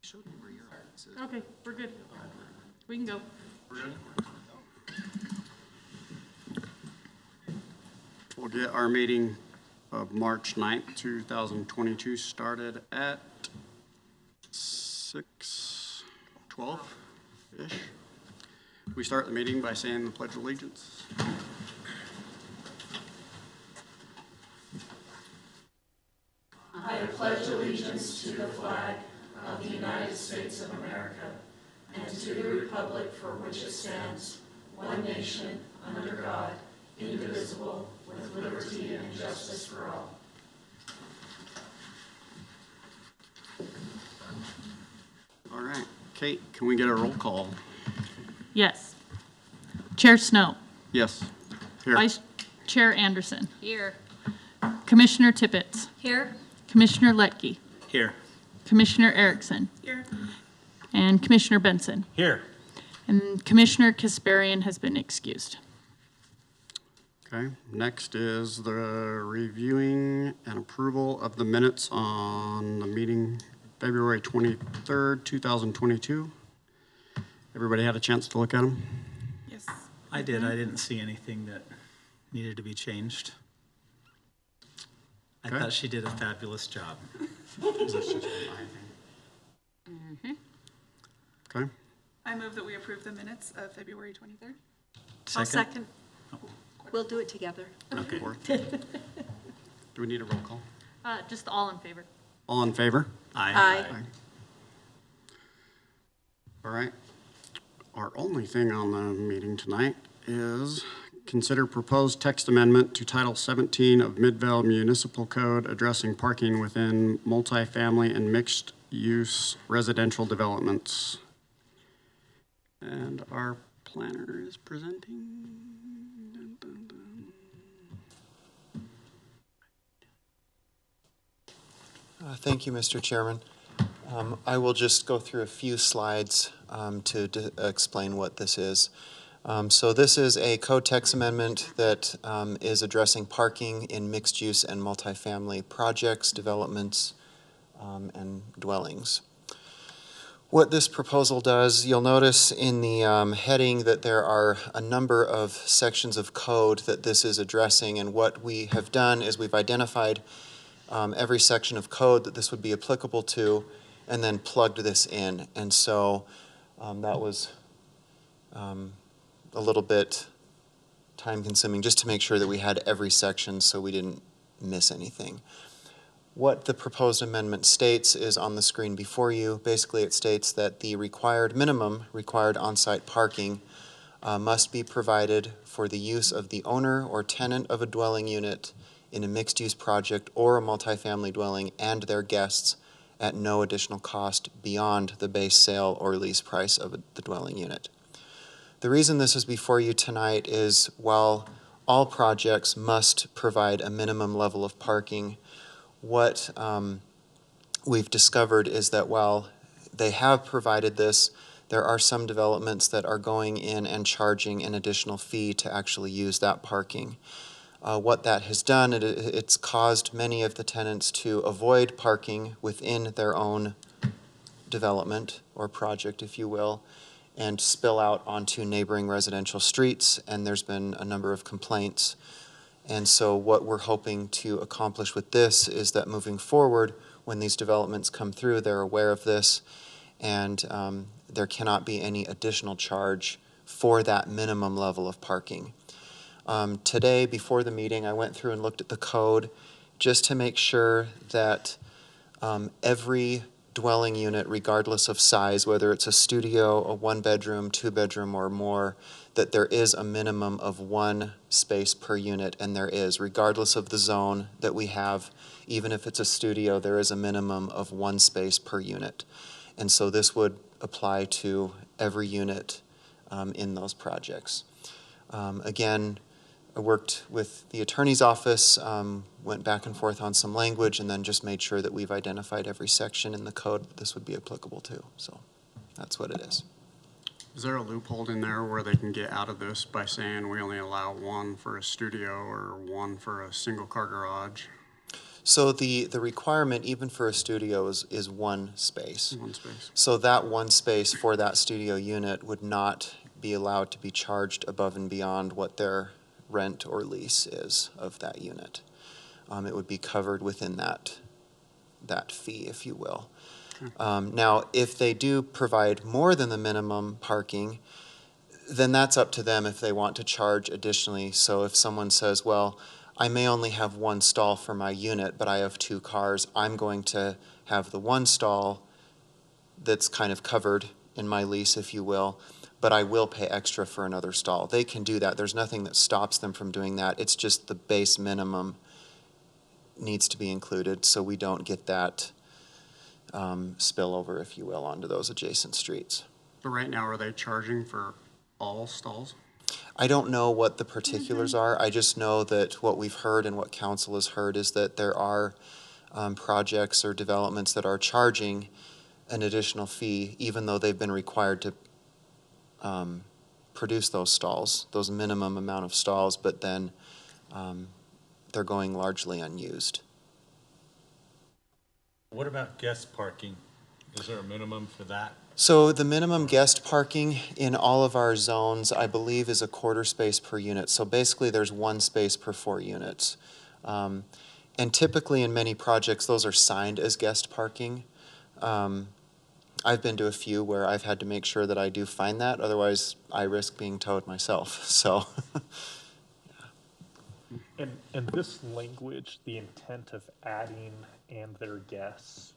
Showed me where you're at. It says- Okay, we're good. We can go. We're good? We'll get our meeting of March 9th, 2022 started at 6:12-ish. We start the meeting by saying the Pledge of Allegiance. All right, Kate, can we get a roll call? Yes. Chair Snow. Yes. Here. Vice Chair Anderson. Here. Commissioner Tippett. Here. Commissioner Letke. Here. Commissioner Erickson. Here. And Commissioner Benson. Here. And Commissioner Kasparian has been excused. Okay, next is the reviewing and approval of the minutes on the meeting February 23rd, 2022. Everybody had a chance to look at them? Yes. I did. I didn't see anything that needed to be changed. I Okay. thought she did a fabulous job. Okay, I move that we approve the minutes of February 23rd. I'll second. We'll do it together. Okay. do we need a roll call? Just all in favor. All in favor? Aye. All right. Our only thing on the meeting tonight is consider proposed text amendment to Title 17 of Midvale Municipal Code addressing parking within multifamily and mixed-use residential developments. And our planner is presenting. Dun, dun, dun. Thank you, Mr. Chairman. I will just go through a few slides to explain what this is. So this is a code text amendment that is addressing parking in mixed-use and multifamily projects, developments, and dwellings. What this proposal does, you'll notice in the heading that there are a number of sections of code that this is addressing, and what we have done is we've identified every section of code that this would be applicable to, and then plugged this in. And so that was a little bit time-consuming just to make sure that we had every section so we didn't miss anything. What the proposed amendment states is on the screen before you. Basically, it states that the minimum required on-site parking must be provided for the use of the owner or tenant of a dwelling unit in a mixed-use project or a multifamily dwelling and their guests at no additional cost beyond the base sale or lease price of the dwelling unit. The reason this is before you tonight is while all projects must provide a minimum level of parking, what we've discovered is that while they have provided this, there are some developments that are going in and charging an additional fee to actually use that parking. What that has done, it's caused many of the tenants to avoid parking within their own development or project, if you will, and spill out onto neighboring residential streets, and there's been a number of complaints. And so what we're hoping to accomplish with this is that moving forward, when these developments come through, they're aware of this, and there cannot be any additional charge for that minimum level of parking. Today, before the meeting, I went through and looked at the code just to make sure that every dwelling unit, regardless of size, whether it's a studio, a one-bedroom, two-bedroom, or more, that there is a minimum of one space per unit, and there is, regardless of the zone that we have. Even if it's a studio, there is a minimum of one space per unit. And so this would apply to every unit in those projects. Again, I worked with the attorney's office, went back and forth on some language, and then just made sure that we've identified every section in the code that this would be applicable to. So that's what it is. Is there a loophole in there where they can get out of this by saying we only allow one for a studio or one for a single car garage? So the requirement, even for a studio, is one space. One space. So that one space for that studio unit would not be allowed to be charged above and beyond what their rent or lease is of that unit. It would be covered within that fee, if you will. Now, if they do provide more than the minimum parking, then that's up to them if they want to charge additionally. So if someone says, well, I may only have one stall for my unit, but I have 2 cars, I'm going to have the one stall that's kind of covered in my lease, if you will, but I will pay extra for another stall. They can do that. There's nothing that stops them from doing that. It's just the base minimum needs to be included so we don't get that spillover, if you will, onto those adjacent streets. But right now, are they charging for all stalls? I don't know what the particulars are. I just know that what we've heard and what council has heard is that there are projects or developments that are charging an additional fee, even though they've been required to produce those stalls, those minimum amount of stalls, but then they're going largely unused. What about guest parking? Is there a minimum for that? So the minimum guest parking in all of our zones, I believe, is a 1/4 space per unit. So basically, there's 1 space per 4 units. And typically in many projects, those are signed as guest parking. I've been to a few where I've had to make sure that I do find that, otherwise I risk being towed myself, so. And this language, the intent of adding and their guests,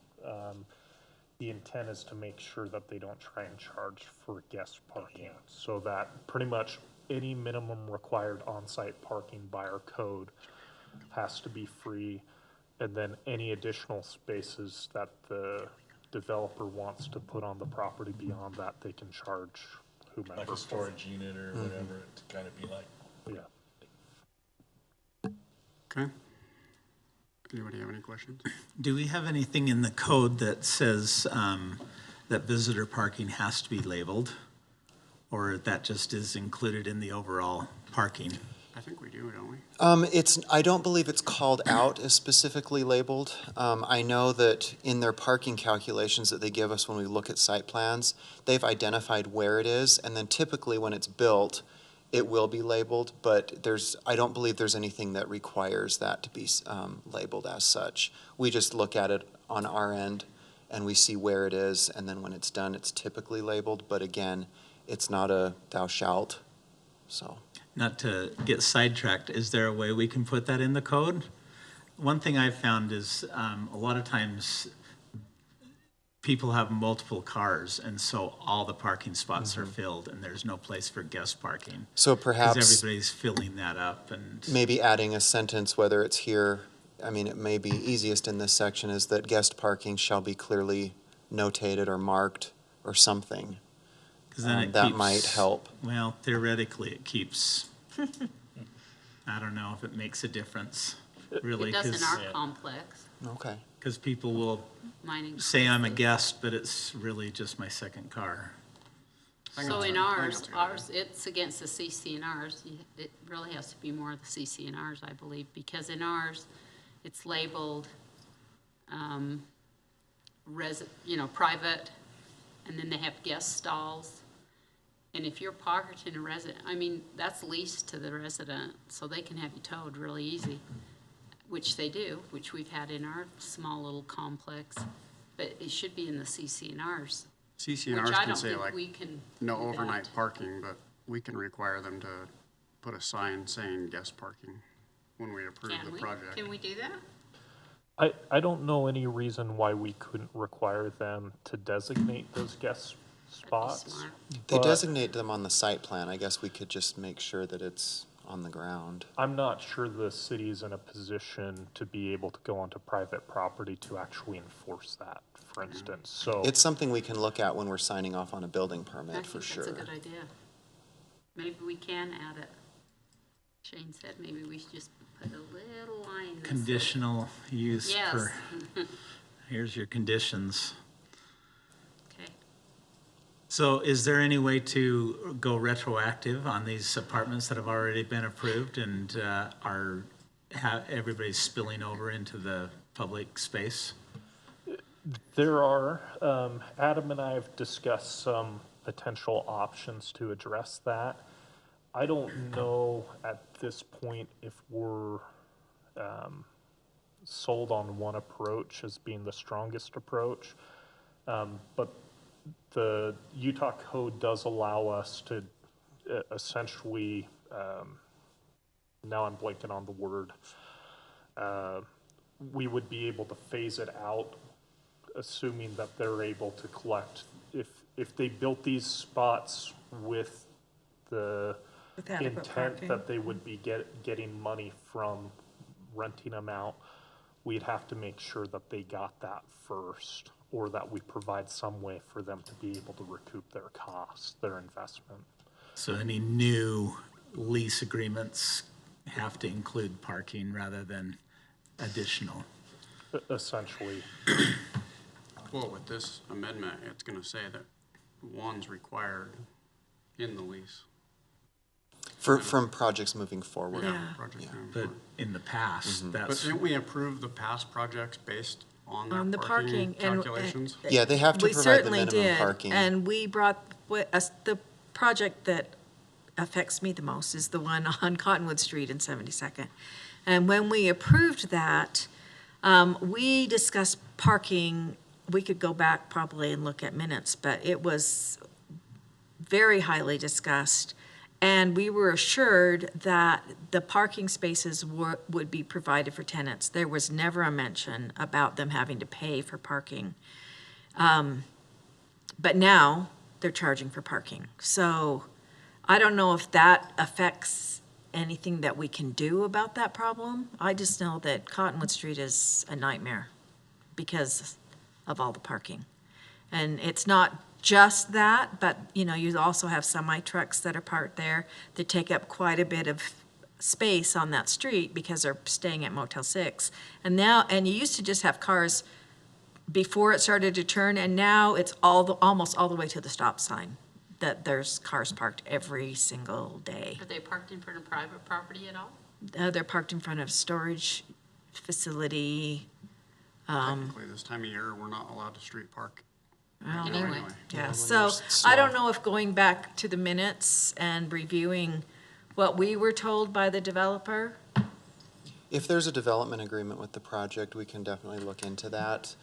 the intent is to make sure that they don't try and charge for guest parking. So that pretty much any minimum required on-site parking by our code has to be free. And then any additional spaces that the developer wants to put on the property beyond that, they can charge whomever. Like a storage unit or whatever to kind of be like? Yeah. Okay. Anybody have any questions? Do we have anything in the code that says that visitor parking has to be labeled? Or that just is included in the overall parking? I think we do, don't we? I don't believe it's called out as specifically labeled. I know that in their parking calculations that they give us when we look at site plans, they've identified where it is, and then typically when it's built, it will be labeled, but I don't believe there's anything that requires that to be labeled as such. We just look at it on our end and we see where it is, and then when it's done, it's typically labeled, but again, it's not a thou shalt, so. Not to get sidetracked, is there a way we can put that in the code? One thing I've found is a lot of times people have multiple cars, and so all the parking spots are filled, and there's no place for guest parking. So Because perhaps everybody's filling that up, and maybe adding a sentence, whether it's here, I mean, it may be easiest in this section, is that guest parking shall be clearly notated or marked or something. because then it that keeps, might help. Well, theoretically, it keeps. I don't know if it makes a difference, really, It does in because our complex, Okay. people will mining. say I'm a guest, but it's really just my second car. So in ours, it's against the CCNRs. It really has to be more of the CCNRs, I believe, because in ours, it's labeled, private, and then they have guest stalls. And if you're parked in a resident, I mean, that's leased to the resident, so they can have you towed really easy, which they do, which we've had in our small little complex. But it should be in the CCNRs. Which CCNRs I can don't say think like, we can no do overnight that. parking, but we can require them to put a sign saying guest parking when we approve Can the we? project. Can we do that? I don't know any reason why we couldn't require them to designate those guest spots. smart. They But designate them on the site plan. I guess we could just make sure that it's on the ground. I'm not sure the city's in a position to be able to go onto private property to actually enforce that, for instance, so. It's something we can look at when we're signing off on a building I permit, think for that's sure. a good idea. Maybe we can add it. Shane said maybe we should just put a little line that says- Conditional use Yes. per, here's your conditions. Okay. So is there any way to go retroactive on these apartments that have already been approved and everybody's spilling over into the public space? There are, Adam and I have discussed some potential options to address that. I don't know at this point if we're sold on one approach as being the strongest approach. But the Utah code does allow us to essentially, now I'm blanking on the word, we would be able to phase it out, assuming that they're able to collect. If they built these spots with the With adequate intent parking. that they would be getting money from renting them out, we'd have to make sure that they got that first, or that we provide some way for them to be able to recoup their costs, their investment. So any new lease agreements have to include parking rather than additional? Essentially, Well, with this amendment, it's gonna say that one's required in the lease. From projects moving forward. Yeah. Project moving But forward. in the past, But that's, didn't we approve the past projects based on On the their parking parking and- calculations? Yeah, they have to We provide the certainly minimum did, parking. and we brought, the project that affects me the most is the one on Cottonwood Street and 72nd. And when we approved that, we discussed parking, we could go back probably and look at minutes, but it was very highly discussed. And we were assured that the parking spaces would be provided for tenants. There was never a mention about them having to pay for parking. But now they're charging for parking. So I don't know if that affects anything that we can do about that problem. I just know that Cottonwood Street is a nightmare because of all the parking. And it's not just that, but, you know, you also have semi-trucks that are parked there that take up quite a bit of space on that street because they're staying at Motel 6. And now, and you used to just have cars before it started to turn, and now it's almost all the way to the stop sign, that there's cars parked every single day. Are they parked in front of private property at all? They're parked in front of storage facility. Technically, this time of year, we're not allowed to street park. Well, Anyway. Yeah, when so there's I don't snow. know if going back to the minutes and reviewing what we were told by the developer. If there's a development agreement with the project, we can definitely look into that.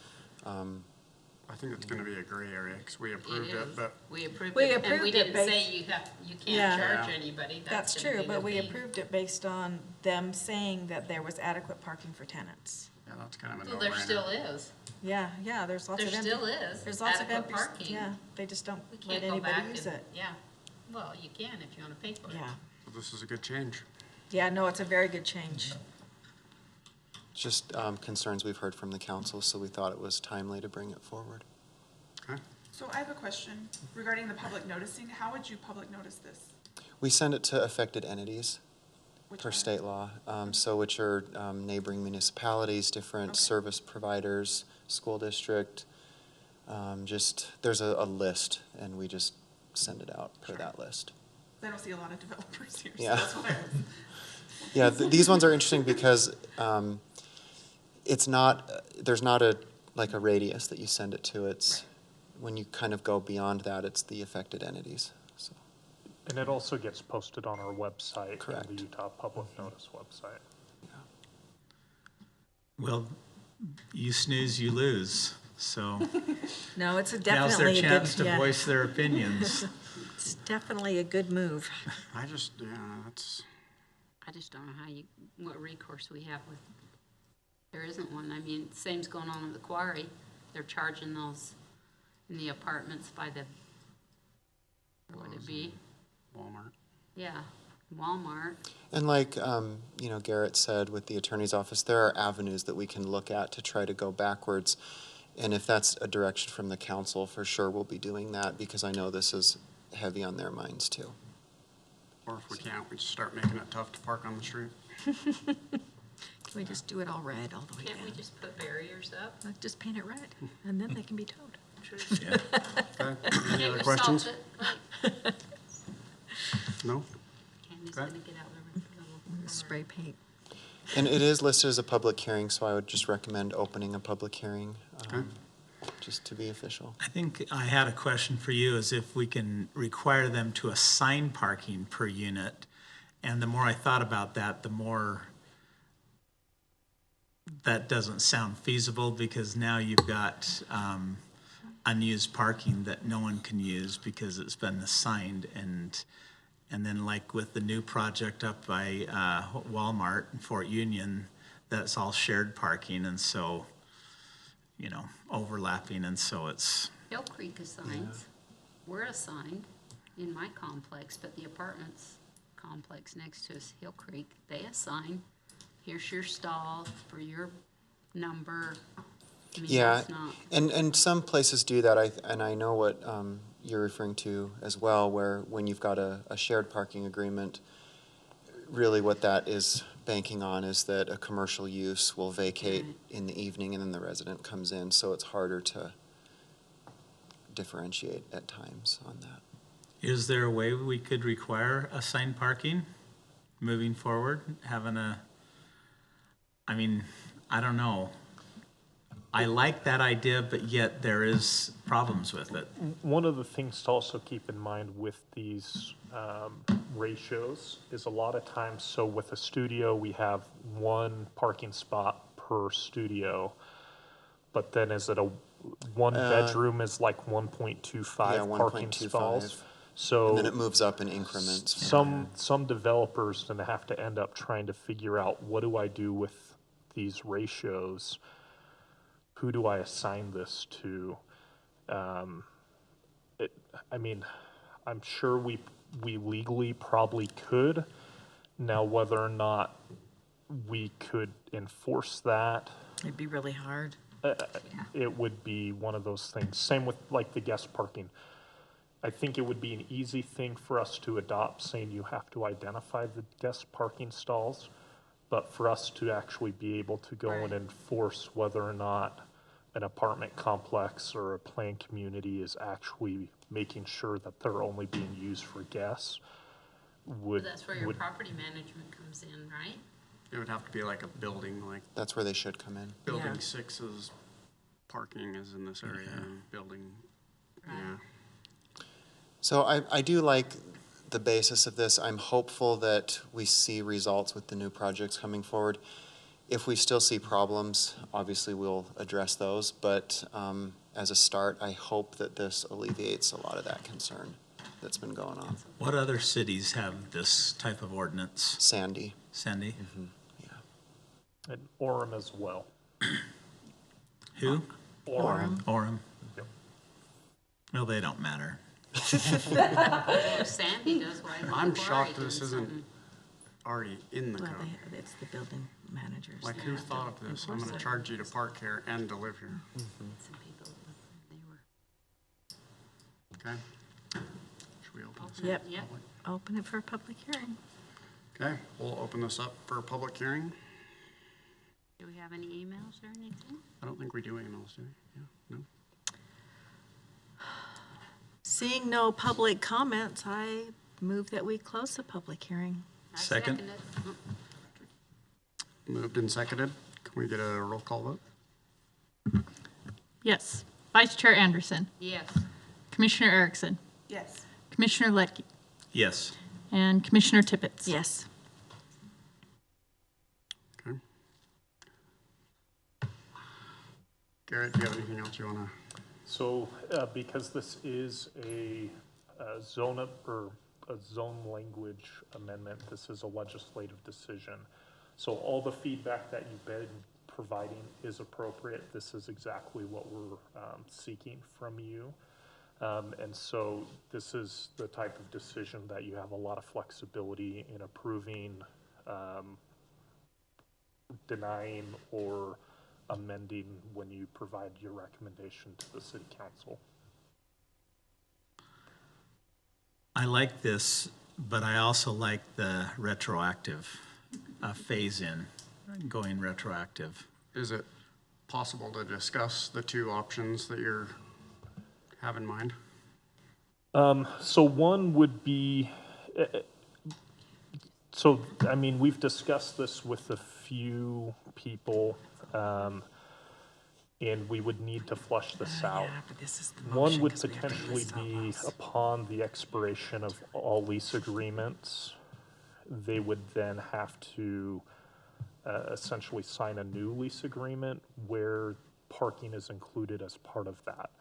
I think it's gonna be a gray area, because we It approved it, is. but We approved We it, and we approved it didn't say based- you Yeah. can't charge anybody. That's gonna true, be but the we fee. approved it based on them saying that there was adequate parking for tenants. yeah, that's kind of a Well, there no-brainer. still is. Yeah, there's lots There of empty. still is. There's lots of adequate empty, parking. yeah, they just don't We let can't go back anybody use and, it. yeah. Well, you can if you want to pay for it. Yeah, So this is a good change. yeah, no, it's a very good change. Just concerns we've heard from the council, so we thought it was timely to bring it forward. Okay. So I have a question regarding the public noticing. How would you public notice this? We send it to affected entities Which per are- state law, so which are neighboring municipalities, different Okay. service providers, school district. Just, there's a list, and we just send it out per that list. I don't see a lot of developers here, so Yeah. that's why I was. Yeah, these ones are interesting because it's not, there's not like a radius that you send it to. It's, when you kind of go beyond that, it's the affected entities, so. and it also gets posted on our website, Correct. and the Utah Public Notice website. well, you snooze, you lose. So No, it's now's their definitely a chance good, to yeah, voice their opinions. it's definitely a good move. Yeah, that's, I just don't know what recourse we have with, there isn't one. I mean, same's going on at the quarry. They're charging those in the apartments by the, what would it be? Walmart. Yeah, Walmart. And like, you know, Garrett said with the attorney's office, there are avenues that we can look at to try to go backwards. And if that's a direction from the council, for sure we'll be doing that, because I know this is heavy on their minds too. Or if we can't, we just start making it tough to park on the street. Can we just do it all red all the way Can't we down? just put barriers up? Let's just paint it red, and then they can be towed. True. Yeah. Okay, any Can't other we questions? salt it? Like, No? Candy's Okay. gonna get out there with a little. Spray paint. And it is listed as a public hearing, so I would just recommend opening a public hearing, just to be official. I think I had a question for you, is if we can require them to assign parking per unit. And the more I thought about that, the more that doesn't sound feasible, because now you've got unused parking that no one can use because it's been assigned. And then like with the new project up by Walmart in Fort Union, that's all shared parking, and so, you know, overlapping, and so it's, Hill Creek assigns. We're assigned in my complex, but the apartments complex next to us, Hill Creek, they assign, here's your stall for your number. I mean, Yeah, that's not, and some places do that, and I know what you're referring to as well, where when you've got a shared parking agreement, really what that is banking on is that a commercial use will vacate Right. in the evening and then the resident comes in, so it's harder to differentiate at times on that. is there a way we could require assigned parking moving forward? I mean, I don't know. I like that idea, but yet there is problems with it. One of the things to also keep in mind with these ratios is a lot of times, so with a studio, we have one parking spot per studio, but then is it one bedroom is like 1.25 Yeah, parking 1.25. stalls? So. And then it moves up in increments. Some developers then have to end up trying to figure out, what do I do with these ratios? Who do I assign this to? I mean, I'm sure we legally probably could. Now, whether or not we could enforce that, It'd be really hard. it would be one of those things. Same with like the guest parking. I think it would be an easy thing for us to adopt, saying you have to identify the guest parking stalls. But for us to actually be able to go and Right. enforce whether or not an apartment complex or a planned community is actually making sure that they're only being used for guests would. but that's where your would- property management comes in, right? It would have to be like a building, like That's where they should come in. Building Yeah. 6's parking is in this area, building, yeah. So I do like the basis of this. I'm hopeful that we see results with the new projects coming forward. If we still see problems, obviously we'll address those, but as a start, I hope that this alleviates a lot of that concern that's been going on. What other cities have this type of ordinance? Sandy. Sandy? And Orem as well. Who? Orem. Orem? Yep. Well, they don't matter. Well, Sandy does why. I'm shocked this isn't already in the Well, code. it's the building managers. Like, that who have to thought of this? I'm enforce gonna it. charge you to park here and to live here, Some people, they were. okay? Should we open this? Yep. Yep. Open it for a public hearing. Okay, we'll open this up for a public hearing. Do we have any emails or anything? I don't think we do emails, do we? Yeah, no? Seeing no public comments, I move that we close the public hearing. I Second. it. Moved and seconded. Can we get a roll call vote? Yes. Vice Chair Anderson, Yes. Commissioner Erickson, Yes. Commissioner Ledke, Yes. and Commissioner Tippett. Yes. Okay. Garrett, do you have anything else you wanna? So, because this is a zone language amendment, this is a legislative decision. So all the feedback that you've been providing is appropriate. This is exactly what we're seeking from you. And so this is the type of decision that you have a lot of flexibility in approving, denying, or amending when you provide your recommendation to the city council. I like this, but I also like the retroactive phase-in, going retroactive. Is it possible to discuss the two options that you have in mind? So one would be, So, I mean, we've discussed this with a few people, and we would need to flush this out. Yeah, but this is the One motion, would 'cause we have to potentially list all be those. upon the expiration of all lease agreements, they would then have to essentially sign a new lease agreement where parking is included as part of that.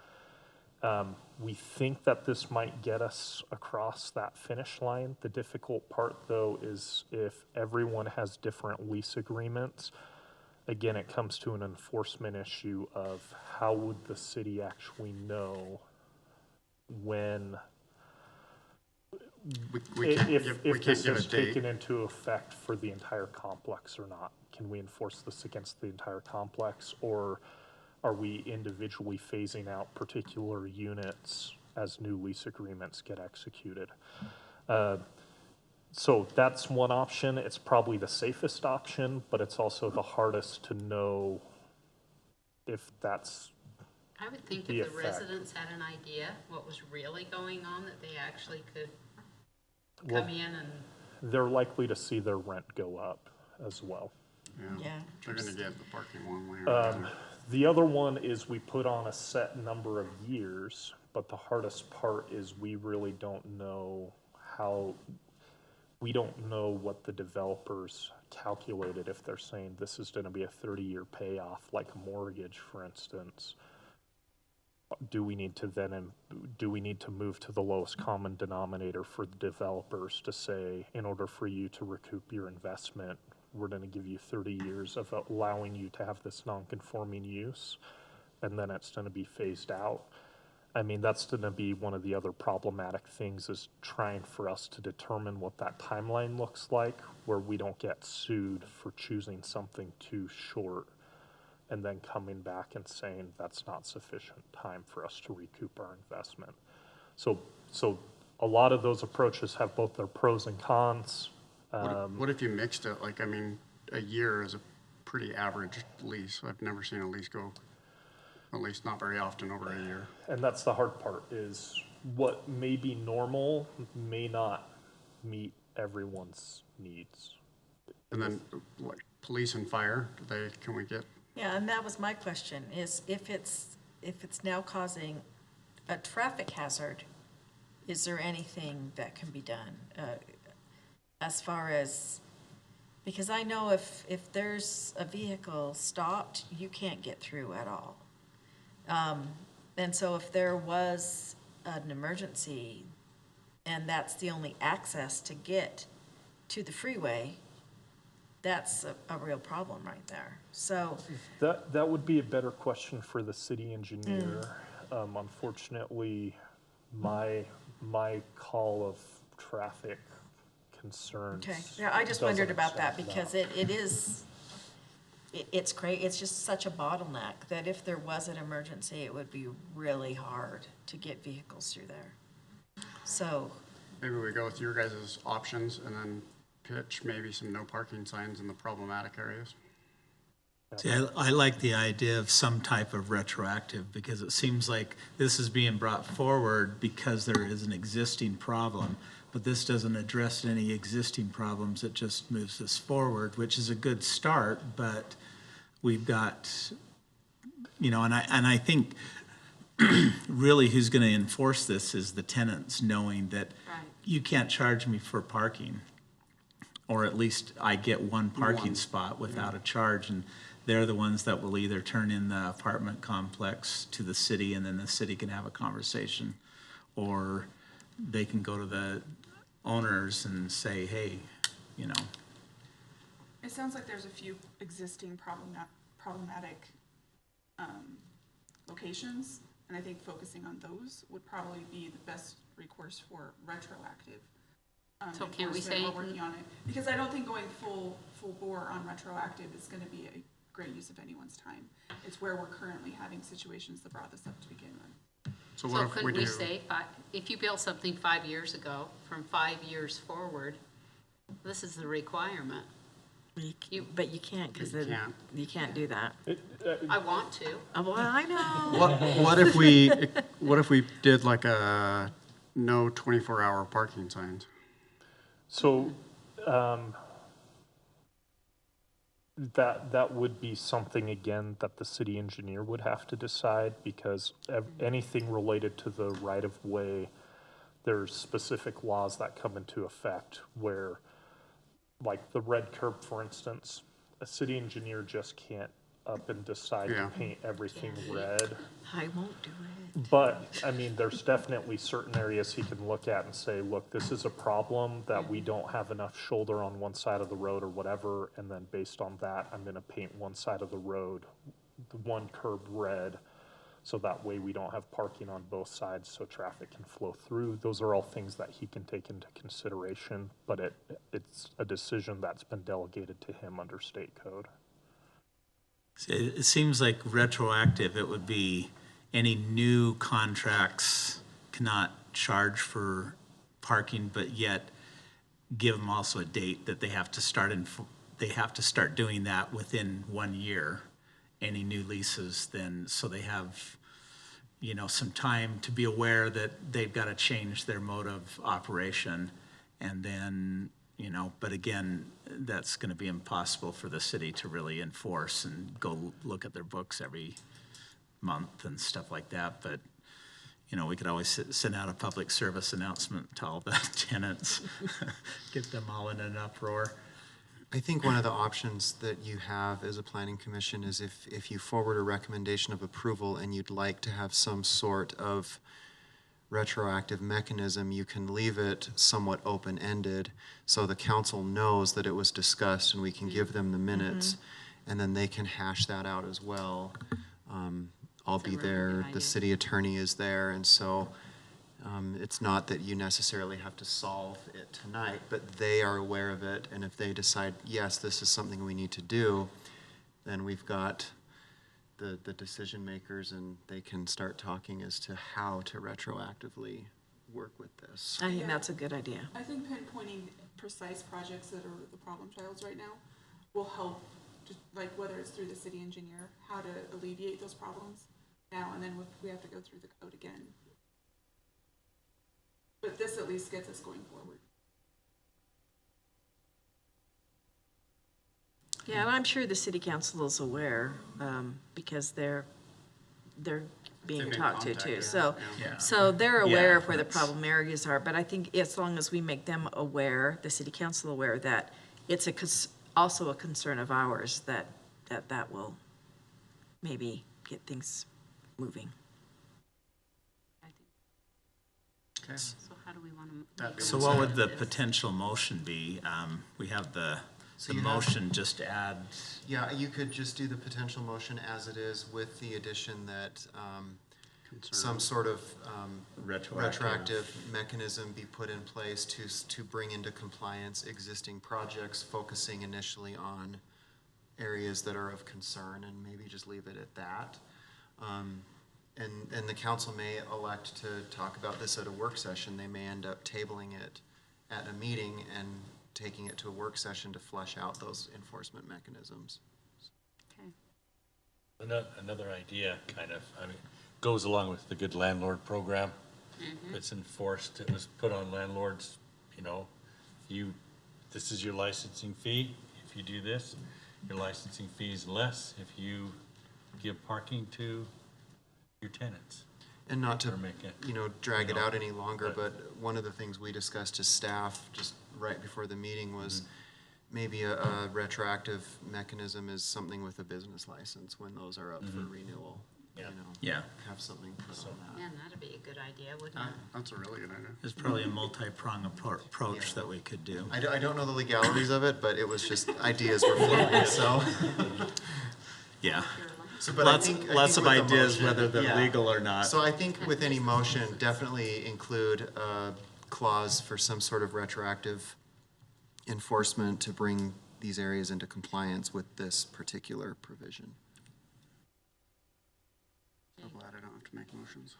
We think that this might get us across that finish line. The difficult part, though, is if everyone has different lease agreements, again, it comes to an enforcement issue of how would the city actually know when, We can't if give, we this can't give a is date. taken into effect for the entire complex or not. Can we enforce this against the entire complex, or are we individually phasing out particular units as new lease agreements get executed? So that's one option. It's probably the safest option, but it's also the hardest to know if that's, I would think The if the effect. residents had an idea what was really going on, that they actually could well, come in and, they're likely to see their rent go up as well. Yeah. They're gonna get the parking one way or another. The other one is we put on a set number of years, but the hardest part is we really don't know we don't know what the developers calculated if they're saying this is gonna be a 30-year payoff, like a mortgage, for instance. Do we need to move to the lowest common denominator for the developers to say, in order for you to recoup your investment, we're gonna give you 30 years of allowing you to have this non-conforming use, and then it's gonna be phased out? I mean, that's gonna be one of the other problematic things, is trying for us to determine what that timeline looks like, where we don't get sued for choosing something too short and then coming back and saying that's not sufficient time for us to recoup our investment. So a lot of those approaches have both their pros and cons. What if you mixed it? Like, I mean, a year is a pretty average lease. I've never seen a lease go, at least not very often, over a year. And that's the hard part, is what may be normal may not meet everyone's needs. And then, like, police and fire, can we get, Yeah, and that was my question, is if it's now causing a traffic hazard, is there anything that can be done? As far as, because I know if there's a vehicle stopped, you can't get through at all. And so if there was an emergency and that's the only access to get to the freeway, that's a real problem right there. So, That would be a better question for the city engineer. Unfortunately, my call of traffic concerns. okay, yeah, I just doesn't wondered about that extend to because it's great, it's just such a bottleneck that if there was an emergency, it would be really hard to get vehicles through there. So, maybe we go with your guys' options and then pitch maybe some no parking signs in the problematic areas? See, I like the idea of some type of retroactive, because it seems like this is being brought forward because there is an existing problem, but this doesn't address any existing problems, it just moves us forward, which is a good start, but we've got, and I think really who's gonna enforce this is the tenants, knowing that right. you can't charge me for parking, or at least I get one parking One. spot without a charge, and they're the ones that will either turn in the apartment complex to the city, and then the city can have a conversation, or they can go to the owners and say, hey, It sounds like there's a few existing problematic locations, and I think focusing on those would probably be the best recourse for retroactive. So can we enforcement. say- We're working on it, because I don't think going full bore on retroactive is gonna be a great use of anyone's time. It's where we're currently having situations that brought this up to begin with. So what So if we couldn't do? we say, if you built something 5 years ago, from 5 years forward, this is the requirement. but you can't, because You can't. you can't do that. I want to. Well, I know. What if we did like a no 24-hour parking signs? So, That would be something, again, that the city engineer would have to decide, because anything related to the right-of-way, there's specific laws that come into effect where, like the red curb, for instance, a city engineer just can't up and decide Yeah. to paint everything red. I won't do it. But, I mean, there's definitely certain areas he can look at and say, look, this is a problem that we don't have enough shoulder on one side of the road or whatever, and then based on that, I'm gonna paint one side of the road, the one curb red, so that way we don't have parking on both sides, so traffic can flow through. Those are all things that he can take into consideration, but it's a decision that's been delegated to him under state code. It seems like retroactive, it would be any new contracts cannot charge for parking, but yet give them also a date that they have to start they have to start doing that within 1 year. Any new leases, then, so they have, you know, some time to be aware that they've got to change their mode of operation. And then, you know, but again, that's going to be impossible for the city to really enforce and go look at their books every month and stuff like that. But, you know, we could always send out a public service announcement to all the tenants, get them all in an uproar. I think one of the options that you have as a planning commission is if you forward a recommendation of approval and you'd like to have some sort of retroactive mechanism, you can leave it somewhat open-ended so the council knows that it was discussed and we can give them the minutes, and then they can hash that out as well. I'll be there, the city attorney is there, and so it's not that you necessarily have to solve it tonight, but they are aware of it, and if they decide, yes, this is something we need to do, then we've got the decision makers, and they can start talking as to how to retroactively work with this. I think that's a good idea. I think pinpointing precise projects that are the problem childs right now will help, just like whether it's through the city engineer, how to alleviate those problems now, and then we have to go through the code again. But this at least gets us going forward. Yeah, and I'm sure the city council is aware, because they're being They've been talked to too. contacted, So, yeah. so they're aware Yeah, of where the that's- problem areas are, but I think as long as we make them aware, the city council aware, that it's also a concern of ours, that will maybe get things moving. I think. Okay. So how do we want to? That'd be So one what side. would the potential motion be? We have the So the you have- motion, just add, Yeah, you could just do the potential motion as it is with the addition that some sort of retroactive mechanism be put in place to bring into compliance existing projects, focusing initially on areas that are of concern, and maybe just leave it at that. And the council may elect to talk about this at a work session. They may end up tabling it at a meeting and taking it to a work session to flesh out those enforcement mechanisms. Okay. Another idea, kind of, I mean, goes along with the good landlord program. It's enforced, it was put on landlords, you know, this is your licensing fee. If you do this, your licensing fee is less if you give parking to your tenants. And not to, Or make it, drag you it know, out any longer, but- but one of the things we discussed as staff, just right before the meeting, was maybe a retroactive mechanism is something with a business license when those are up for renewal. Yeah. yeah, Have something put on that. Man, that'd be a good idea, wouldn't it? That's a really good idea. there's probably a multi-pronged approach that we could do. I don't know the legalities of it, but it was just ideas were flowing, so. Yeah, So, but I lots think of with the ideas, motion- whether they're yeah. legal or not. So I think with any motion, definitely include a clause for some sort of retroactive enforcement to bring these areas into compliance with this particular provision. I'm glad I don't have to make motions.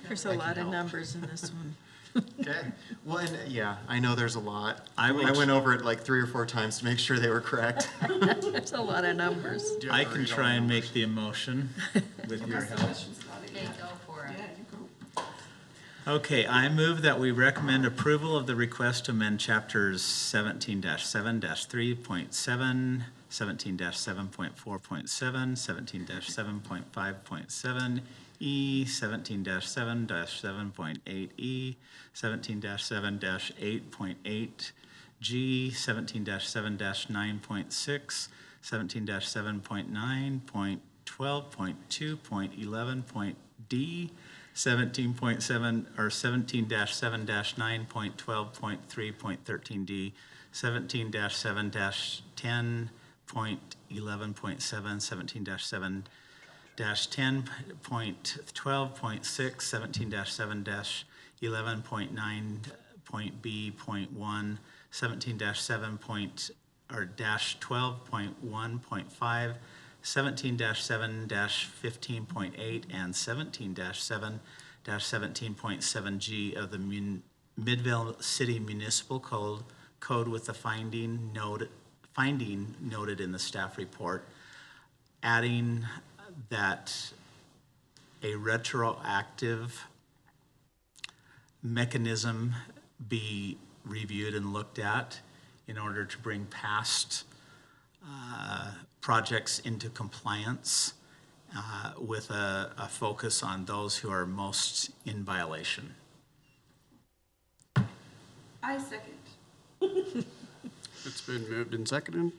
There's a lot of numbers in this one. Okay. Well, and yeah, I know there's a lot. I I will- went over it like 3 or 4 times to make sure they were correct. There's a lot of numbers. Do you have I to can read all try the and numbers? make the emotion with your help. Questions about it, Okay, yeah. go for it. Yeah, you go. Okay, I move that we recommend approval of the request to amend chapters 17-7-3.7, 17-7.4.7, 17-7.5.7, E, 17-7-7.8E, 17-7-8.8, G, 17-7-9.6, 17-7.9.12.2.11. D, 17-7-9.12.3.13D, 17-7-10.11.7, 17-7-10.12.6, 17-7-11.9.B.1, 17-7 17-7-15.8 and 17-7-17.7G of the Midvale City Municipal Code with the finding noted in the staff report, adding that a retroactive mechanism be reviewed and looked at in order to bring past projects into compliance with a focus on those who are most in violation. I second. It's been moved and seconded.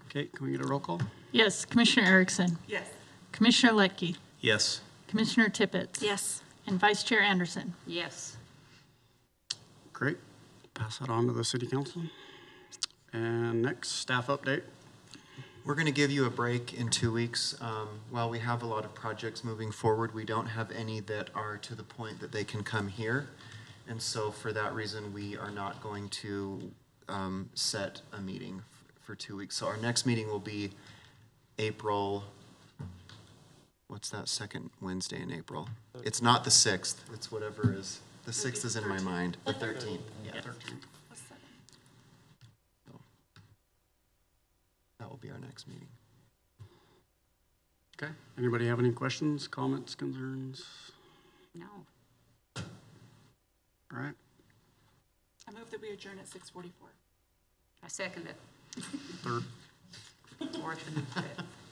Kate, can we get a roll call? Yes, Commissioner Erickson, Yes. Commissioner Leckie, Yes. Commissioner Tippett. Yes. And Vice Chair Anderson. Yes. Great. Pass that on to the city council. And next, staff update. We're going to give you a break in 2 weeks. While we have a lot of projects moving forward, we don't have any that are to the point that they can come here. And so for that reason, we are not going to set a meeting for 2 weeks. So our next meeting will be April, what's that second Wednesday in April? It's not the 6th, it's whatever is, the 6th is in my mind, the 13th. Yeah, 13th. That will be our next meeting. Okay. Anybody have any questions, comments, concerns? No. All right. I move that we adjourn at 6:44. I second it. Third. Fourth and fifth.